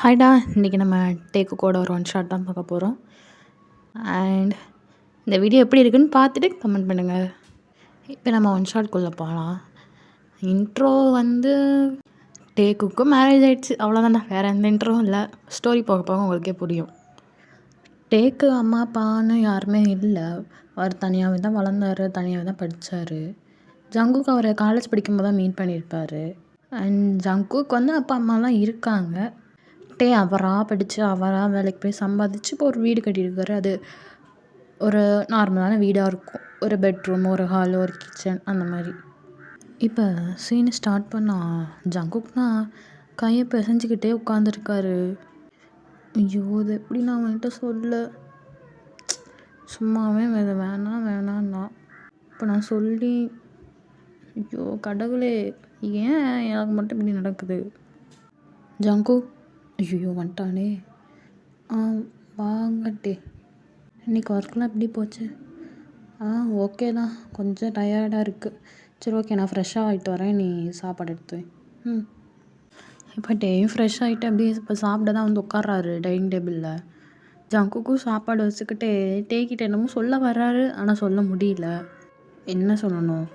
ஹாய்டா, இன்றைக்கி நம்ம டேக்கு கூட ஒரு ஒன் ஷாட் தான் பார்க்க போகிறோம். அண்ட் இந்த வீடியோ எப்படி இருக்குன்னு பார்த்துட்டு கமெண்ட் பண்ணுங்கள். இப்போ நம்ம ஒன் ஷாட்குள்ளே போகலாம். இன்ட்ரோ டேக்குக்கும் மேரேஜ் ஆகிடுச்சு, அவ்வளோதான்டா. வேறு எந்த இன்ட்ரோவும் இல்லை. ஸ்டோரி போக போக உங்களுக்கே புரியும். டேக்கு அம்மா அப்பான்னு யாருமே இல்லை. அவர் தனியாகவே தான் வளர்ந்தார், தனியாகவே தான் படித்தார். ஜங்குக்கு அவர் காலேஜ் படிக்கும்போது தான் மீட் பண்ணியிருப்பார். அண்ட் ஜங்குக்கு அப்பா அம்மாலாம் இருக்காங்க. அவராக படித்து அவராக வேலைக்கு போய் சம்பாதிச்சு இப்போ ஒரு வீடு கட்டியிருக்காரு. அது ஒரு நார்மலான வீடாக இருக்கும். ஒரு பெட்ரூம், ஒரு ஹால், ஒரு கிச்சன் அந்த மாதிரி. இப்போ சீனை ஸ்டார்ட் பண்ணால் ஜங்குக்னா கையை பிசைஞ்சிக்கிட்டே உட்காந்துருக்காரு. ஐயோ, இது எப்படி நான் அவன்கிட்ட சொல்ல, சும்மாவே வேணான்னா இப்போ நான் சொல்லி, ஐயோ கடவுளே, ஏன் எனக்கு மட்டும் இப்படி நடக்குது? ஜங்குக், ஐயோ வந்துட்டானே. வாங்கட்டே, இன்றைக்கி ஒர்க்லாம் எப்படி போச்சு? ஓகே தான், கொஞ்சம் டயர்டாக இருக்குது. சரி ஓகே, நான் ஃப்ரெஷ்ஷாக ஆகிட்டு வரேன், நீ சாப்பாடு எடுத்து வை. இப்போ டேயும் ஃப்ரெஷ் ஆகிட்டு அப்படியே இப்போ சாப்பிட தான் உட்கார்றாரு டைனிங் டேபிளில். ஜங்குக்கும் சாப்பாடு வச்சுக்கிட்டே டேக்கிட்ட என்னமோ சொல்ல வர்றாரு, ஆனால் சொல்ல முடியல. என்ன சொல்லணும்?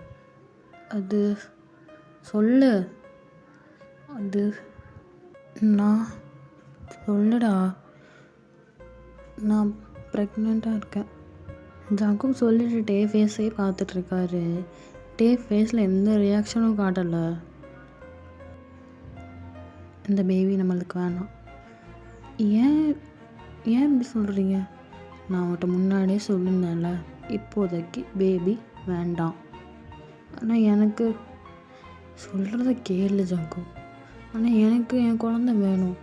அது சொல்லு, அது நான் சொல்லுடா, நான் ப்ரெக்னெண்ட்டாக இருக்கேன். ஜங்குக் சொல்லிட்டு டே ஃபேஸே பார்த்துட்ருக்காரு. டே ஃபேஸில் எந்த ரியாக்ஷனும் காட்டலை. இந்த பேபி நம்மளுக்கு வேணாம். ஏன் இப்படி சொல்கிறீங்க? நான் அவன்கிட்ட முன்னாடியே சொல்லியிருந்தேன்ல, இப்போதைக்கு பேபி வேண்டாம். ஆனால் எனக்கு சொல்கிறத கேளு ஜங்குக், ஆனால் எனக்கு என் குழந்தை வேணும்.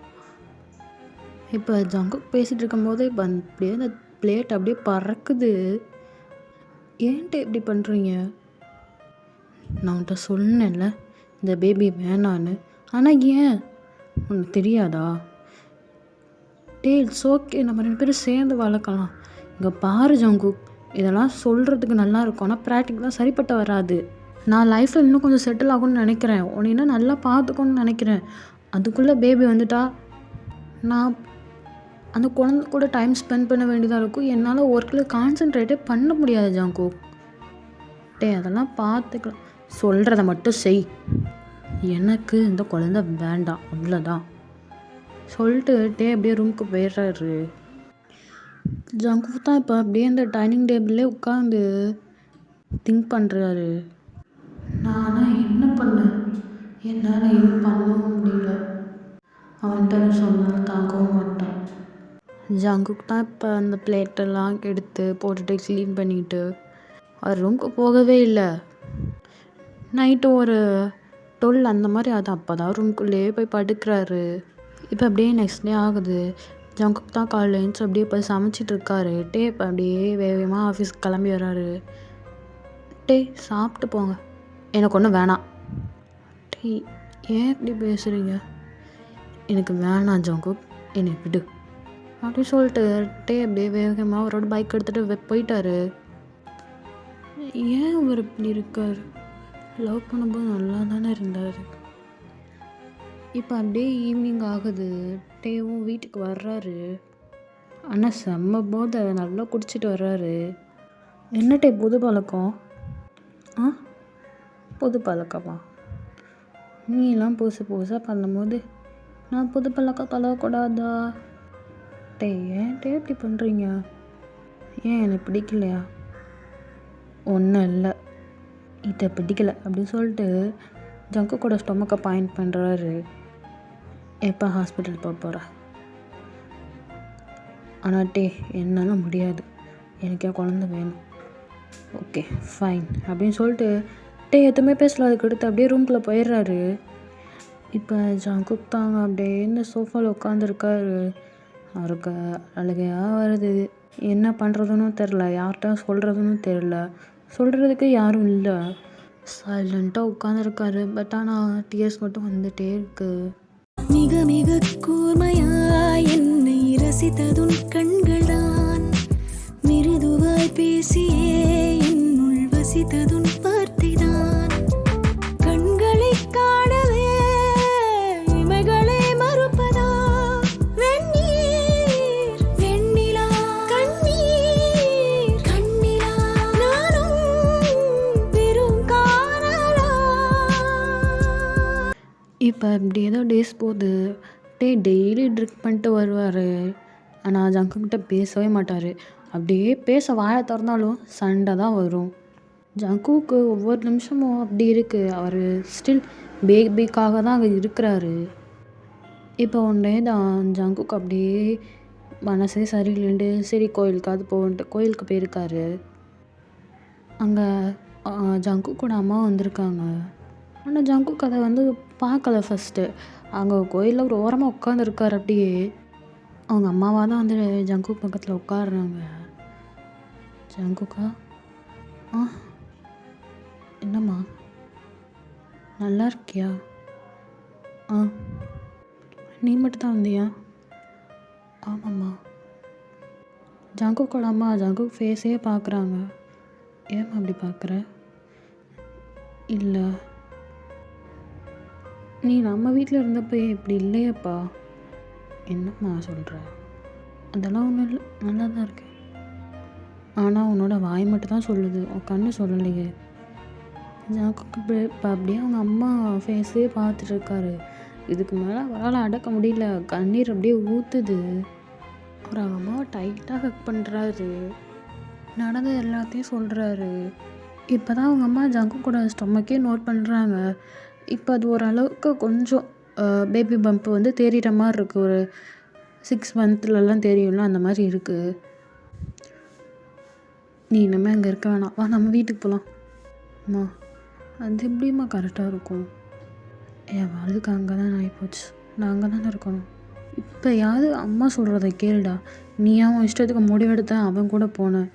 இப்போ ஜங்குக் பேசிகிட்டு இருக்கும்போது இப்போ அப்படியே அந்த பிளேட் அப்படியே பறக்குது. ஏன்ட்டு இப்படி பண்ணுறீங்க? நான் உன்கிட்ட சொன்னேன்ல இந்த பேபி வேணான்னு, ஆனால் ஏன் உனக்கு தெரியாதா? இட்ஸ் ஓகே, நம்ம 2 பேரும் சேர்ந்து வளர்க்கலாம். இங்கே பாரு ஜங்குக், இதெல்லாம் சொல்கிறதுக்கு நல்லா இருக்கும், ஆனால் ப்ராக்டிக்கலாக சரிப்பட்ட வராது. நான் லைஃப்பில் இன்னும் கொஞ்சம் செட்டில் ஆகும்னு நினைக்கிறேன், உன்னை இன்னும் நல்லா பார்த்துக்கணும்னு நினைக்கிறேன். அதுக்குள்ளே பேபி வந்துட்டா நான் அந்த குழந்தை கூட டைம் ஸ்பெண்ட் பண்ண வேண்டியதாக இருக்கும். என்னால் ஒர்க்கில் கான்சென்ட்ரேட்டே பண்ண முடியாது ஜங்குக். அதெல்லாம் பார்த்துக்கலாம், சொல்கிறத மட்டும் செய். எனக்கு இந்த குழந்தை வேண்டாம், அவ்வளோதான் சொல்லிட்டு அப்படியே ரூமுக்கு போயிடுறாரு. ஜங்குக் தான் இப்போ அப்படியே அந்த டைனிங் டேபிள்லே உட்காந்து திங்க் பண்ணுறாரு. நான் என்ன பண்ணேன்? என்னால் எதுவும் பண்ணவும் முடியல. அவன்கிட்ட சொன்னாலும் தாக்கவும் மாட்டான். ஜங்குக் தான் இப்போ அந்த பிளேட்டெல்லாம் எடுத்து போட்டுட்டு க்ளீன் பண்ணிட்டு அவர் ரூமுக்கு போகவே இல்லை. நைட்டு ஒரு 12 அந்த மாதிரி அது அப்போ தான் ரூம்குள்ளேயே போய் படுக்கிறாரு. இப்போ அப்படியே நெக்ஸ்ட் டே ஆகுது. ஜங்குக் தான் காலையில் எழுந்துச்சு அப்படியே போய் சமைச்சிட்ருக்காரு. இப்போ அப்படியே வேகமாக ஆஃபீஸ்க்கு கிளம்பி வர்றாரு. சாப்பிட்டு போங்க, எனக்கு ஒன்றும் வேணாம். ஏன் இப்படி பேசுகிறீங்க? எனக்கு வேணாம் ஜங்குக், என்னை விடு அப்படின்னு சொல்லிட்டு அப்படியே வேகமாக அவரோட பைக் எடுத்துகிட்டு போயிட்டாரு. ஏன் அவர் இப்படி இருக்கார்? லவ் பண்ணும்போது நல்லா தானே இருந்தார். இப்போ அப்படியே ஈவினிங் ஆகுது. டேவும் வீட்டுக்கு வர்றாரு. ஆனால் செம்ம போதை, நல்லா குடிச்சிட்டு வர்றாரு. என்ன புது பழக்கம்? புது பழக்கமா? நீலாம் புதுசாக பண்ணும்போது நான் புது பழக்கம் தள்ளக்கூடாதா? ஏன் இப்படி பண்ணுறீங்க? ஏன் எனக்கு பிடிக்கலையா? ஒன்றும் இல்லை, இதை பிடிக்கலை அப்படின்னு சொல்லிட்டு ஜங்குக் கூட ஸ்டொமக்கை பாயிண்ட் பண்ணுறாரு. எப்போ ஹாஸ்பிட்டல் போகிற? ஆனால் என்னால் முடியாது, எனக்கு என் குழந்தை வேணும். ஓகே ஃபைன் அப்படின்னு சொல்லிட்டு எதுவுமே பேசல. அதுக்கு அடுத்து அப்படியே ரூம்குள்ளே போயிடுறாரு. இப்போ ஜங்குக் தாங்க அப்படியே இந்த சோஃபாவில் உட்காந்துருக்காரு. அவருக்கு அழுகையாக வருது. என்ன பண்ணுறதுன்னு தெரில, யார்கிட்ட சொல்கிறதுன்னு தெரில, சொல்கிறதுக்கு யாரும் இல்லை. சைலண்ட்டாக உட்காந்துருக்காரு. பட் ஆனால் டியர்ஸ் மட்டும் வந்துகிட்டே இருக்கு. மிக மிக கூர்மையாய் என்னை ரசித்ததுன் கண்கள் தான், மிருதுவாய் பேசியே என்னுள் வசித்ததுன் வார்த்தை தான். கண்களை காணவே இமைகளை மறுப்பதா, இப்போ இப்படி ஏதோ டேஸ் போகுது. டெய்லி ட்ரிங்க் பண்ணிட்டு வருவார். ஆனால் ஜங்குக்கிட்ட பேசவே மாட்டார். அப்படியே பேச வாயை திறந்தாலும் சண்டை தான் வரும். ஜங்குக்கு ஒவ்வொரு நிமிஷமும் அப்படி இருக்குது. அவர் ஸ்டில் பேபிக்காக தான் அங்கே இருக்கிறாரு. இப்போ ஒன்றே தான் ஜங்குக்கு அப்படியே மனசே சரியில்லைன்ட்டு சரி கோயிலுக்காவது போகன்ட்டு கோயிலுக்கு போயிருக்காரு. அங்கே ஜங்குக்கோட அம்மா வந்திருக்காங்க. ஆனால் ஜங்குக்கு அதை பார்க்கல ஃபஸ்ட்டு. அங்கே கோயிலில் ஒரு ஓரமாக உட்காந்துருக்காரு. அப்படியே அவங்க அம்மாவாக தான் ஜங்குக் பக்கத்தில் உட்காடுறாங்க. ஜங்குக்கா என்னம்மா நல்லா இருக்கியா? நீ மட்டும் தான் வந்தியா? ஆமாம்மா. ஜங்குக்கோட அம்மா ஜங்குக் ஃபேஸே பார்க்குறாங்க. ஏம்மா அப்படி பார்க்குற? இல்லை, நீ நம்ம வீட்டில் இருந்தப்போ இப்படி இல்லையப்பா. என்னம்மா சொல்கிற? அதெல்லாம் ஒன்றும் இல்லை, நல்லா தான் இருக்கேன். ஆனால் உன்னோட வாய் மட்டும் தான் சொல்லுது, உன் கண்ணு சொல்லலையே. ஜங்குக்கு இப்போ அப்படியே அவங்க அம்மா ஃபேஸே பார்த்துட்ருக்காரு. இதுக்கு மேலே அவரால் அடக்க முடியல. கண்ணீர் அப்படியே ஊற்றுது. அவர் அவங்க அம்மாவை டைட்டாக ஹக் பண்ணுறாரு. நடந்த எல்லாத்தையும் சொல்கிறாரு. இப்போ தான் அவங்க அம்மா ஜங்குக்கோட ஸ்டொமக்கே நோட் பண்ணுறாங்க. இப்போ அது ஓரளவுக்கு கொஞ்சம் பேபி பம்ப்பு தெரிகிற மாதிரி இருக்குது. ஒரு 6 மந்த்லலாம் தெரியும்ல, அந்த மாதிரி இருக்குது. நீ இனிமேல் அங்கே இருக்க வேணாம், வா நம்ம வீட்டுக்கு போகலாம். அம்மா அது எப்படிம்மா கரெக்டாக இருக்கும்? என் வாழ்க்கை அங்கே தான் ஆகிப்போச்சு. நான் அங்கே தானே இருக்கணும். இப்போயாவது அம்மா சொல்கிறத கேளுடா. நீ அவன் இஷ்டத்துக்கு முடிவெடுத்த அவன் கூட போனேன்.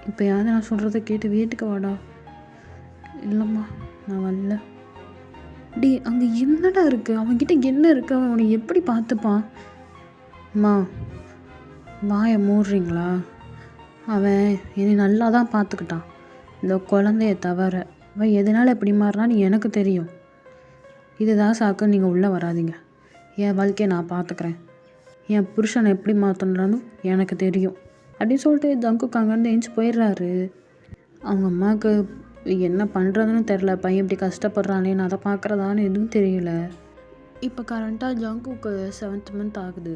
இப்போயாவது நான் சொல்கிறத கேட்டு வீட்டுக்கு வாடா. இல்லைம்மா நான் வரல. டி அங்கே என்னடா இருக்குது? அவன்கிட்ட என்ன இருக்குது? அவன் உன்னை எப்படி பார்த்துப்பான்? அம்மா வாயை மூடுறீங்களா? அவன் என்னை நல்லா தான் பார்த்துக்கிட்டான், இந்த குழந்தைய தவிர. அவன் எதனால் எப்படி மாறினான்னு எனக்கு தெரியும். இதுதான் சாக்கு, நீங்கள் உள்ளே வராதிங்க. என் வாழ்க்கையை நான் பார்த்துக்கிறேன். என் புருஷனை எப்படி மாற்றணும்னு எனக்கு தெரியும் அப்படின்னு சொல்லிட்டு ஜங்குக்கு அங்கேருந்து எழுந்துச்சி போயிடுறாரு. அவங்க அம்மாவுக்கு என்ன பண்ணுறதுன்னு தெரில. பையன் இப்படி கஷ்டப்படுறானேன்னு அதை பார்க்குறதான்னு எதுவும் தெரியல. இப்போ கரண்ட்டாக ஜங்குக்கு 7th மந்த் ஆகுது.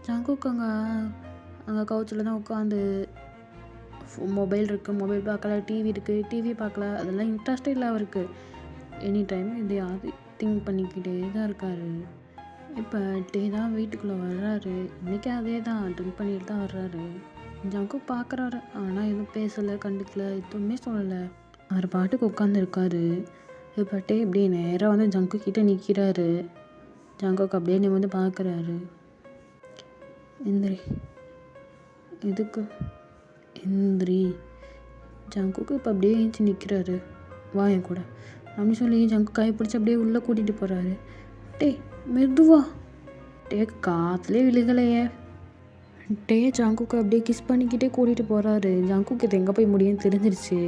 ஜங்குக்கு அங்கே கவுச்சில் தான் உட்காந்து மொபைல் இருக்குது, மொபைல் பார்க்கல. டிவி இருக்குது, டிவி பார்க்கல. அதெல்லாம் இன்ட்ரெஸ்டே இல்லை அவருக்கு. எனி டைம் இதையாவது திங்க் பண்ணிக்கிட்டே தான் இருக்கார். இப்போ டே தான் வீட்டுக்குள்ளே வர்றாரு. இன்றைக்கி அதே தான் ட்ரிங்க் பண்ணிட்டு தான் வர்றாரு. ஜங்கு பார்க்குறாரு, ஆனால் எதுவும் பேசலை, கண்டுக்கல, எதுவுமே சொல்லலை. அவர் பாட்டுக்கு உட்காந்துருக்காரு. இப்போ டே இப்படியே நேராக ஜங்கு கிட்டே நிற்கிறாரு. ஜங்குக்கு அப்படியே நீ பார்க்குறாரு. எந்திரி. எதுக்கு? எந்திரி. ஜங்குக்கு இப்போ அப்படியே ஏஞ்சி நிற்கிறாரு. வா என் கூட அப்படின்னு சொல்லி ஜங்கு கை பிடிச்சி அப்படியே உள்ளே கூட்டிகிட்டு போகிறாரு. டே மெதுவா. டே காற்றுலேயே விழுகலையே. டே ஜங்குக்கு அப்படியே கிஸ் பண்ணிக்கிட்டே கூட்டிகிட்டு போகிறாரு. ஜங்குக்கு இது எங்கே போய் முடியும்னு தெரிஞ்சிருச்சு.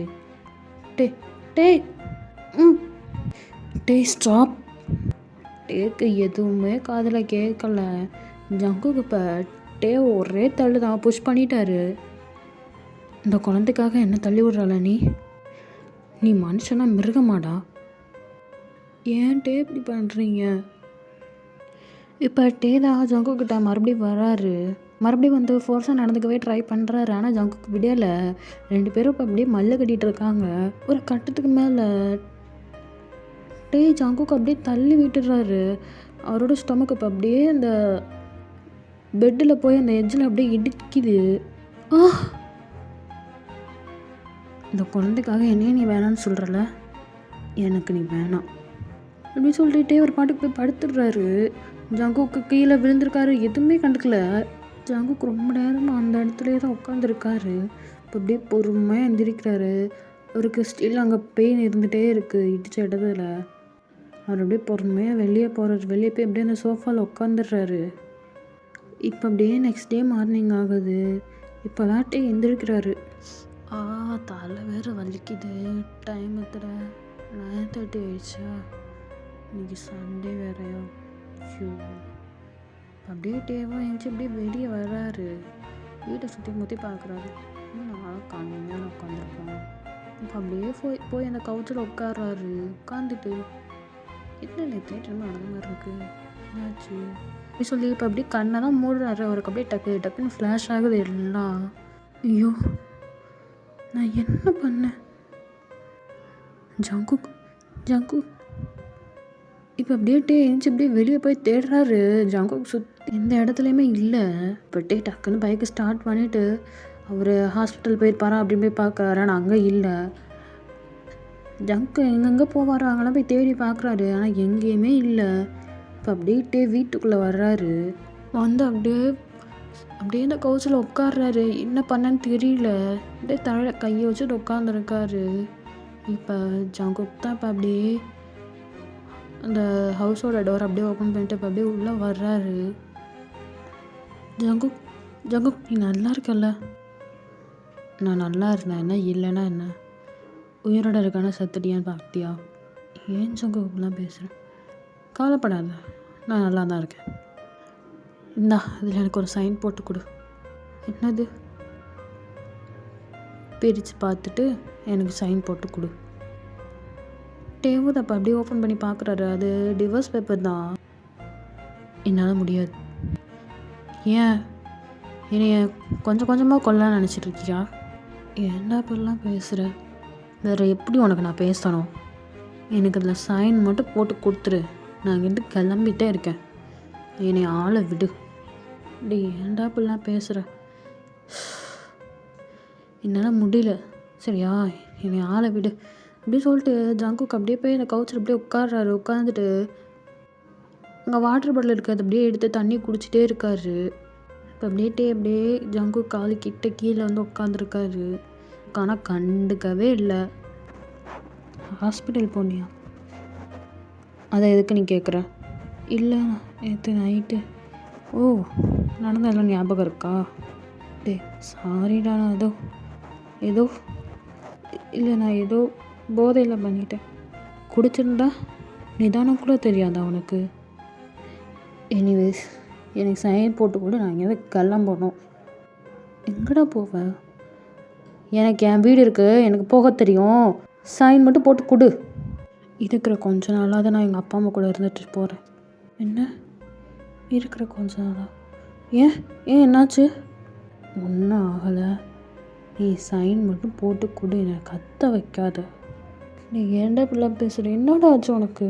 டே டே டே ஸ்டாப். டேக்கு எதுவுமே காதில் கேட்கல. ஜங்குக்கு இப்போ டே ஒரே தள்ளு தான் புஷ் பண்ணிட்டாரு. இந்த குழந்தைக்காக என்ன தள்ளி விடுறாள நீ? நீ மனுஷனா மிருகமாடா? ஏன் டே இப்படி பண்ணுறீங்க? இப்போ டே தான் ஜங்குக்கிட்ட மறுபடியும் வராரு. மறுபடியும் ஃபோர்ஸாக நடந்துக்கவே ட்ரை பண்ணுறாரு. ஆனால் ஜங்குக்கு விடலை. 2 பேரும் இப்போ அப்படியே மல்ல கட்டிகிட்டு இருக்காங்க. ஒரு கட்டத்துக்கு மேலே டே ஜங்குக்கு அப்படியே தள்ளி விட்டுடுறாரு. அவரோட ஸ்டொமக் இப்போ அப்படியே அந்த பெட்டில் போய் அந்த எட்ஜில் அப்படியே இடிக்குது. இந்த குழந்தைக்காக என்னையே நீ வேணான்னு சொல்கிறல? எனக்கு நீ வேணாம் அப்படின்னு சொல்லிட்டே ஒரு பாட்டுக்கு போய் படுத்துடுறாரு. ஜங்குக்கு கீழே விழுந்திருக்காரு, எதுவுமே கண்டுக்கல. ஜங்குக்கு ரொம்ப நேரமாக அந்த இடத்துலையே தான் உட்காந்துருக்காரு. இப்போ அப்படியே பொறுமையாக எந்திரிக்கிறாரு. அவருக்கு ஸ்டில் அங்கே பெயின் இருந்துகிட்டே இருக்குது இடிச்ச இடத்துல. அவர் அப்படியே பொறுமையாக வெளியே போகிறாரு. வெளியே போய் அப்படியே அந்த சோஃபாவில் உட்காந்துடுறாரு. இப்போ அப்படியே நெக்ஸ்ட் டே மார்னிங் ஆகுது. இப்போ தான் டே எந்திரிக்கிறாரு. தலை வேறு வலிக்குது. டைம் எத்தனை? 9:30 ஆயிடுச்சா? இன்னைக்கு சண்டே வேறையா? அப்படியே டேவாக எழுந்துச்சி அப்படியே வெளியே வர்றாரு. வீட்டை சுற்றி முற்றி பார்க்குறாரு. நாளாக கம்மியாக உட்காந்துருப்பாங்க. இப்போ அப்படியே போய் அந்த கவுச்சில் உட்காடுறாரு. உட்காந்துட்டு இல்லை தேட்டர் நடந்த மாதிரி இருக்கு. என்னாச்சு அப்படி சொல்லி இப்போ அப்படியே கண்ணை தான் மூடுறாரு. அவருக்கு அப்படியே டக்குன்னு ஃப்ளாஷ் ஆகுது எல்லாம். ஐயோ நான் என்ன பண்ணேன்? ஜங்குக் இப்போ அப்படியே எழுந்துச்சி அப்படியே வெளியே போய் தேடுறாரு. ஜங்குக் சுற்றி எந்த இடத்துலையுமே இல்லை. இப்போ டக்குன்னு பைக்கை ஸ்டார்ட் பண்ணிவிட்டு அவர் ஹாஸ்பிட்டல் போயிருப்பாரா அப்படின்னு போய் பார்க்குறாரு. ஆனால் அங்கே இல்லை. ஜங்கு எங்கெங்கே போவாரோ அங்கெல்லாம் போய் தேடி பார்க்குறாரு. ஆனால் எங்கேயுமே இல்லை. இப்போ அப்படியே வீட்டுக்குள்ளே வர்றாரு. வந்து அப்படியே இந்த கவுச்சில் உட்காடுறாரு. என்ன பண்ணன்னு தெரியல. அப்படியே தலையில் கையை வச்சுட்டு உட்காந்துருக்காரு. இப்போ ஜங்குக் தான் இப்போ அப்படியே அந்த ஹவுஸோட டோர் அப்படியே ஓப்பன் பண்ணிட்டு இப்போ அப்படியே உள்ளே வர்றாரு. ஜங்குக் நீ நல்லா இருக்கல்ல? நான் நல்லா இருந்தேன். என்ன இல்லைன்னா என்ன? உயிரோட இருக்கான செத்துட்டியான்னு பார்த்தியா? ஏன் ஜங்குக்லாம் பேசுகிறேன்? கவலைப்படாத, நான் நல்லா தான் இருக்கேன். இந்தா இதில் எனக்கு ஒரு சைன் போட்டு கொடு. என்னது? பிரித்து பார்த்துட்டு எனக்கு சைன் போட்டு கொடு. டேவும் அப்போ அப்படியே ஓப்பன் பண்ணி பார்க்குறாரு. அது டிவோர்ஸ் பேப்பர் தான். என்னால் முடியாது. ஏன் என்னைய கொஞ்சம் கொஞ்சமாக கொல்லலாம் நினச்சிட்ருக்கியா? ஏன்டா இப்படிலாம் பேசுகிற? வேறு எப்படி உனக்கு நான் பேசணும்? எனக்கு அதில் சைன் மட்டும் போட்டு கொடுத்துரு. நான் இங்கேருந்து கிளம்பிட்டே இருக்கேன். என்னை ஆளை விடு. டே ஏன்டா இப்படிலாம் பேசுகிற? என்னால் முடியல சரியா? என்னை ஆளை விடு அப்படி சொல்லிட்டு ஜங்குக் அப்படியே போய் அந்த கவுச்சில் அப்படியே உட்காடுறாரு. உட்காந்துட்டு அங்கே வாட்டர் பாட்டில் இருக்காது அப்படியே எடுத்து தண்ணி குடிச்சிட்டே இருக்காரு. இப்போ அப்படியே ஜங்குக் காலு கிட்ட கீழே வந்து உட்காந்துருக்காரு. ஆனால் கண்டுக்கவே இல்லை. ஹாஸ்பிட்டல் போனியா? அதை எதுக்கு நீ கேட்குற? இல்லை நேற்று நைட்டு. ஓ நடந்ததெல்லாம் ஞாபகம் இருக்கா? டே சாரிடா, நான் ஏதோ இல்லை நான் ஏதோ போதையில் பண்ணிட்டேன். குடிச்சிருந்தா நிதானம் கூட தெரியாதா உனக்கு? எனிவேஸ் எனக்கு சைன் போட்டு கூட நான் எங்கேயாவது கிளம்பணும். எங்கடா போவேன்? எனக்கு என் வீடு இருக்குது, எனக்கு போக தெரியும். சைன் மட்டும் போட்டு கொடு. இருக்கிற கொஞ்ச நாளாக தான் நான் எங்கள் அப்பா அம்மா கூட இருந்துட்டு போகிறேன். என்ன இருக்கிற கொஞ்ச நாளா? ஏன் என்னாச்சு? ஒன்றும் ஆகலை. நீ சைன் மட்டும் போட்டு கொடு. என்னை கத்த வைக்காத. நீ ஏன்டா இப்படிலாம் பேசுகிற? என்னடா ஆச்சு உனக்கு?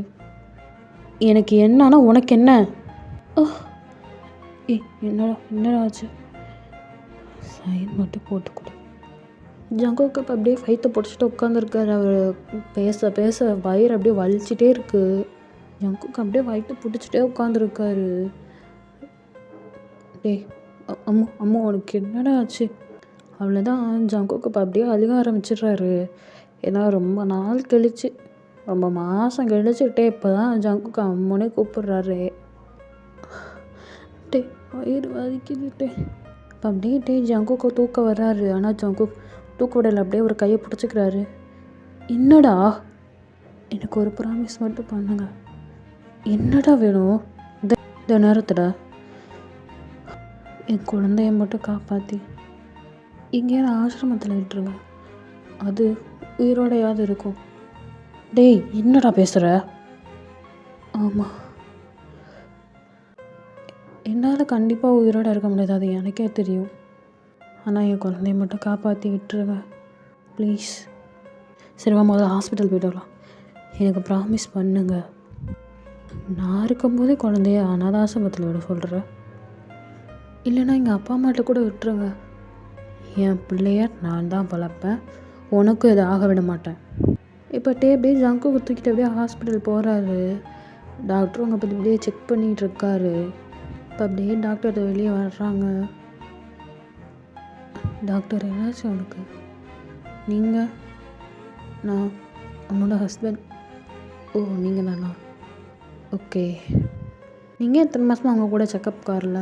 எனக்கு என்னன்னா உனக்கு என்ன? என்னடா ஆச்சு? சைன் மட்டும் போட்டு கொடு. ஜங்குக்கு இப்போ அப்படியே ஃபைத்தை பிடிச்சிட்டு உட்காந்துருக்காரு. அவர் பேச வயிறு அப்படியே வலிச்சிட்டே இருக்கு. ஜங்குக்கு அப்படியே வயிற்று பிடிச்சிட்டே உட்காந்துருக்காரு. டேய் அம்மு உனக்கு என்னடா ஆச்சு? அவ்வளோதான். ஜங்குக்கு இப்போ அப்படியே அழுக ஆரம்பிச்சிடுறாரு. ஏன்னா ரொம்ப நாள் கழிச்சு, ரொம்ப மாதம் கழிச்சுட்டே இப்போ தான் ஜங்குக்கு அம்முனே கூப்பிட்றாரு. வயிறு வலிக்குதுட்டே. இப்போ அப்படியே ஜங்குக்கு தூக்க வர்றாரு. ஆனால் ஜங்குக் தூக்க விடலை. அப்படியே ஒரு கையை பிடிச்சிக்கிறாரு. என்னடா? எனக்கு ஒரு ப்ராமிஸ் மட்டும் பண்ணுங்க. என்னடா வேணும் இந்த நேரத்தில்? என் குழந்தைய மட்டும் காப்பாற்றி எங்கேயாவது ஆசிரமத்தில் விட்டுருங்க. அது உயிரோடையாவது இருக்கும். டேய் என்னடா பேசுகிற? ஆமாம், என்னால் கண்டிப்பாக உயிரோடு இருக்க முடியாது, அது எனக்கே தெரியும். ஆனால் என் குழந்தைய மட்டும் காப்பாற்றி விட்டுருங்க ப்ளீஸ். சரிவா முதல்ல ஹாஸ்பிட்டல் போய்ட்டு வரலாம். எனக்கு ப்ராமிஸ் பண்ணுங்க. நான் இருக்கும்போதே குழந்தைய அனாதாசிரமத்தில் விட சொல்கிறேன். இல்லைன்னா எங்கள் அப்பா அம்மாட்ட கூட விட்டுருங்க. என் பிள்ளைய நான் தான் வளர்ப்பேன். உனக்கும் இதை ஆக விட மாட்டேன். இப்போ அப்படியே ஜங்கு தூக்கிட்டு அப்படியே ஹாஸ்பிட்டல் போகிறாரு. டாக்டரும் அங்கே பற்றி அப்படியே செக் பண்ணிகிட்டு இருக்காரு. இப்போ அப்படியே டாக்டர் வெளியே வர்றாங்க. டாக்டர் என்னாச்சு அவனுக்கு? நீங்கள்? நான் அவனோட ஹஸ்பண்ட். ஓ நீங்கள் தானா? ஓகே. நீங்கள் எத்தனை மாதமாக அவங்க கூட செக்கப் காரில்?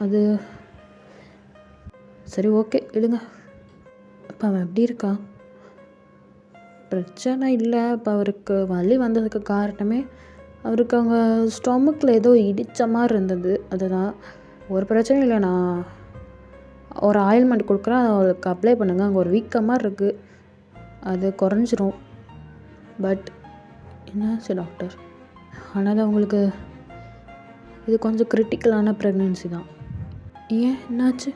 அது சரி ஓகே விடுங்க. அப்போ அவன் எப்படி இருக்கான்? பிரச்சனை இல்லை. இப்போ அவருக்கு வலி வந்ததுக்கு காரணமே அவருக்கு அவங்க ஸ்டொமக்கில் ஏதோ இடித்த மாதிரி இருந்தது. அதுதான். ஒரு பிரச்சனையும் இல்லை. நான் ஒரு ஆயில்மெண்ட் கொடுக்குறேன், அதை அவளுக்கு அப்ளை பண்ணுங்கள். அங்கே ஒரு வீக்க மாதிரி இருக்குது, அது குறைஞ்சிரும். பட் என்னாச்சு டாக்டர்? ஆனால் அவங்களுக்கு இது கொஞ்சம் கிரிட்டிக்கலான ப்ரெக்னென்சி தான். ஏன் என்னாச்சு?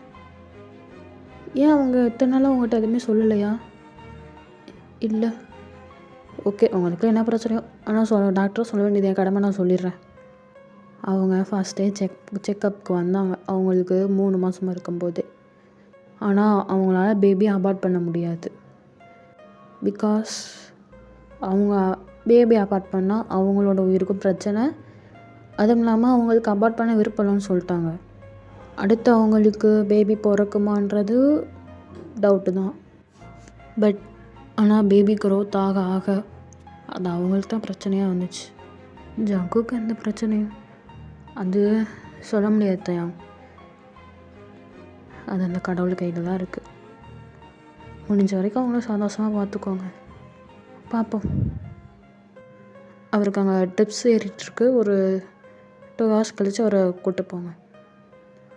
ஏன் அவங்க இத்தனை நாளாக உங்கள்கிட்ட எதுவுமே சொல்லலையா? இல்லை. ஓகே, உங்களுக்கு என்ன பிரச்சனையோ ஆனால் டாக்டரும் சொல்ல வேண்டியது என் கடமை, நான் சொல்லிடுறேன். அவங்க ஃபஸ்ட்டே செக்கப்புக்கு வந்தாங்க அவங்களுக்கு 3 மாதமாக இருக்கும்போதே. ஆனால் அவங்களால பேபி அபார்ட் பண்ண முடியாது. பிகாஸ் அவங்க பேபி அபார்ட் பண்ணால் அவங்களோட உயிருக்கும் பிரச்சனை. அதுவும் இல்லாமல் அவங்களுக்கு அபார்ட் பண்ண விருப்பம் இல்லைன்னு சொல்லிட்டாங்க. அடுத்து அவங்களுக்கு பேபி பிறக்குமான்றது டவுட்டு தான். பட் ஆனால் பேபி க்ரோத் ஆக ஆக அது அவங்களுக்கு தான் பிரச்சனையாக வந்துச்சு. ஜங்குக்கு எந்த பிரச்சனையும் அது சொல்ல முடியாது தயா. அது அந்த கடவுள் கையில் தான் இருக்குது. முடிஞ்ச வரைக்கும் அவங்கள சந்தோஷமாக பார்த்துக்கோங்க. பார்ப்போம். அவருக்கு அங்கே ட்ரிப்ஸ் ஏறிட்டுருக்கு. ஒரு 2 hours கழித்து அவரை கூப்பிட்டு போங்க.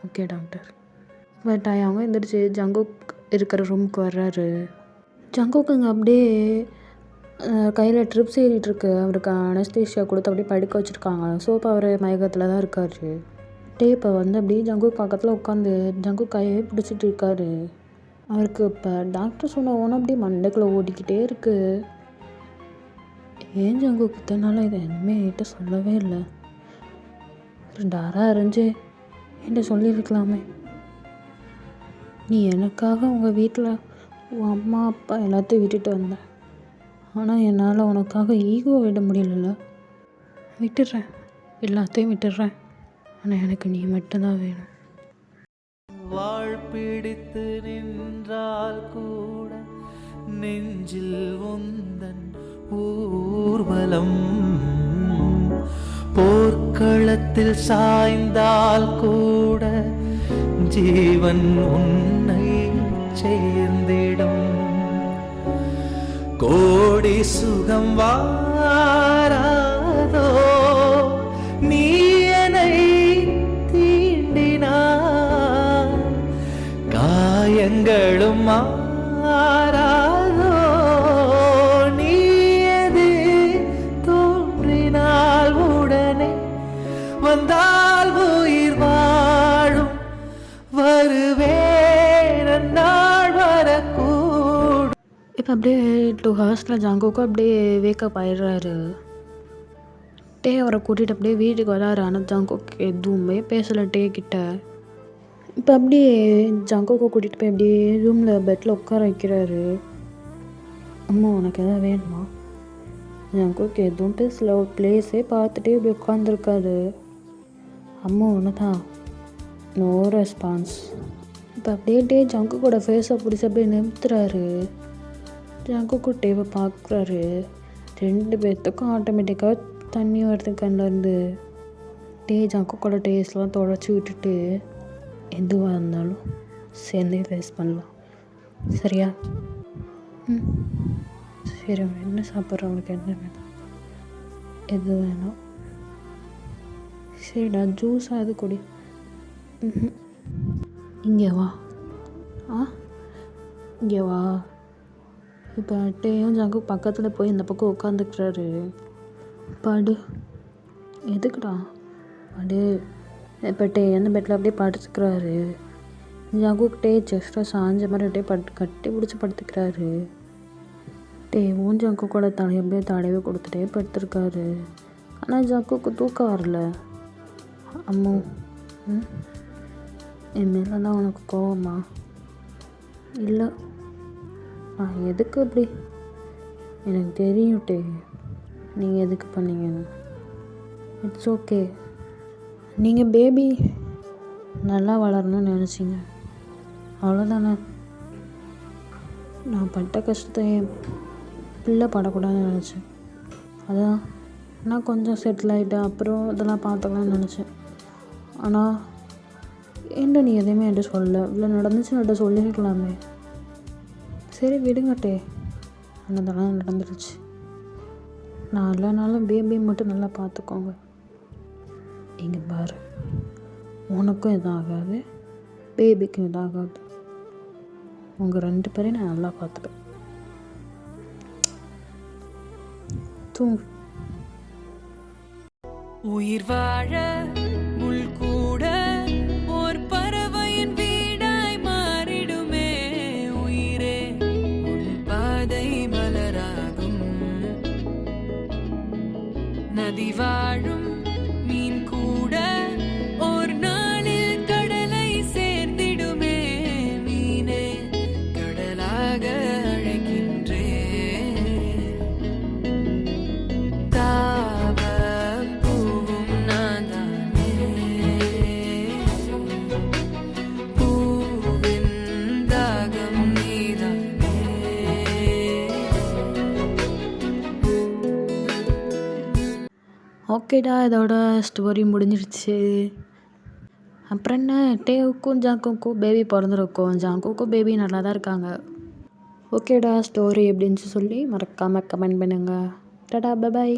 Okay doctor. பட் அவங்க எந்திரிச்சு ஜங்குக் இருக்கிற ரூமுக்கு வர்றாரு. ஜங்குக்கு இங்கே அப்படியே கையில் ட்ரிப்ஸ் ஏறிட்டுருக்கு. அவருக்கு அனஸ்தீஷியா கொடுத்து அப்படியே படுக்க வச்சுருக்காங்க. ஸோ இப்போ அவர் மயக்கத்தில் தான் இருக்கார். இப்போ அப்படியே ஜங்குக் பக்கத்தில் உட்காந்து ஜங்குக் கையே பிடிச்சிட்டு இருக்காரு. அவருக்கு இப்போ டாக்டர் சொன்ன ஒன்று அப்படியே மண்டைக்குள்ளே ஓடிக்கிட்டே இருக்குது. ஏன் ஜங்குக் இத்தனால இதை எதுவுமே என்கிட்ட சொல்லவே இல்லை? டாராக இருந்துச்சு என்கிட்ட சொல்லியிருக்கலாமே. நீ எனக்காக உங்கள் வீட்டில் உன் அம்மா அப்பா எல்லாத்தையும் விட்டுட்டு வந்தேன். ஆனால் என்னால் உனக்காக ஈகோ விட முடியல. விட்டுடுறேன், எல்லாத்தையும் விட்டுடுறேன். ஆனால் எனக்கு நீ மட்டும்தான் வேணும். வாழ் பிடித்து நின்றால் கூட நெஞ்சில் உந்தன் ஊர்வலம். போர்க்களத்தில் சாய்ந்தால் கூட ஜீவன் உன்னை சேர்ந்திடும். கோடி சுகம் வாராதோ நீ என்னை தீண்டினாய். காயங்களும் மாறாதோ நீ எது தோன்றினால் உடனே வந்தால் உயிர் வாழும். வருவேன் நாள் வரக்கூடும். இப்போ அப்படியே 2 hours ஜங்குக்கும் அப்படியே வேக்கப் ஆயிடுறாரு. அவரை கூட்டிகிட்டு அப்படியே வீட்டுக்கு வராரு. ஆனால் ஜங்குக்கு எதுவுமே பேசலை கிட்ட. இப்போ அப்படியே ஜங்குக்கு கூட்டிகிட்டு போய் அப்படியே ரூமில் பெட்டில் உட்கார வைக்கிறாரு. அம்மா உனக்கு எதாவது வேணுமா? ஜங்குக்கு எதுவும் பேசல. ஒரு பிளேஸே பார்த்துட்டே இப்படி உட்காந்துருக்காரு. அம்மா ஒன்று தான், நோ ரெஸ்பான்ஸ். இப்போ அப்படியே ஜங்குக்கோட ஃபேஸை பிடிச்சி அப்படியே நிறுத்துறாரு. ஜங்குக்கு டேவை பார்க்குறாரு. 2 பேர்த்துக்கும் ஆட்டோமேட்டிக்காக தண்ணி வருது கண்ணிலேருந்து. ஜங்குக்கோட டேஸ்ட்லாம் தொடச்சி விட்டுட்டு எதுவாக இருந்தாலும் சேர்ந்தே ஃபேஸ் பண்ணலாம். சரியா? சரி, அவன் என்ன சாப்பிட்ற? அவனுக்கு என்ன வேணும்? எது வேணும்? சரிடா, ஜூஸாக அது குடி. இங்கே வா. இங்கே வா. இப்போ ஜங்கு பக்கத்தில் போய் இந்த பக்கம் உட்காந்துக்கிறாரு. பாடு. எதுக்குடா? பாடு. இப்போ அந்த பெட்டில் அப்படியே படுத்துக்கிறாரு. ஜங்குக்கிட்டே செஸ்ட்டாக சாஞ்ச மாதிரி அப்படியே கட்டி பிடிச்சி படுத்துக்கிறாரு. ஜங்கு கூட தலையை அப்படியே தடவை கொடுத்துட்டே படுத்துருக்காரு. ஆனால் ஜங்குக்கு தூக்கம் வரல. அம்மோ, என் மேலே தான் உனக்கு கோவமா? இல்லை, எதுக்கு அப்படி? எனக்கு தெரியும் நீங்கள் எதுக்கு பண்ணீங்கன்னு. It's okay. நீங்கள் பேபி நல்லா வளரணும்னு நினச்சிங்க, அவ்வளோதானே. நான் பட்ட கஷ்டத்தை என் பிள்ளை படக்கூடாதுன்னு நினச்சேன். அதான் நான் கொஞ்சம் செட்டில் ஆகிட்டேன். அப்புறம் இதெல்லாம் பார்த்துக்கலாம்னு நினச்சேன். ஆனால் ஏன்டா நீ எதையுமே என்கிட்ட சொல்ல? இவ்வளோ நடந்துச்சு, என்கிட்ட சொல்லியிருக்கலாமே. சரி விடுங்கட்டே, அதெல்லாம் நடந்துருச்சு. நான் இல்லைனாலும் பேபியை மட்டும் நல்லா பார்த்துக்கோங்க. இங்கே பாரு, உனக்கும் இதாகாது, பேபிக்கும் இதாகாது. உங்கள் 2 பேரையும் நான் நல்லா பார்த்துப்பேன். தூங்கு. உயிர் வாழ முள் கூட ஓர் பறவையின் வீடாய் மாறிடுமே. உயிரே உன் பாதை மலராகும். நதி வாழும் மீன் கூட ஓர் நாளில் கடலை சேர்ந்திடுமே. மீனே கடலாக அழைக்கின்றே. தாவம் பூவும் நான் தானே. பூவின் தாகம் நீதானே. ஓகேடா, இதோட ஸ்டோரி முடிஞ்சிருச்சு. அப்புறம் என்ன, டேவுக்கும் ஜாங்குக்கும் பேபி பிறந்திருக்கும். ஜாங்குக்கும் பேபி நல்லா தான் இருக்காங்க. ஓகேடா, ஸ்டோரி எப்படின்னு சொல்லி மறக்காமல் கமெண்ட் பண்ணுங்கள். Tata, bye bye.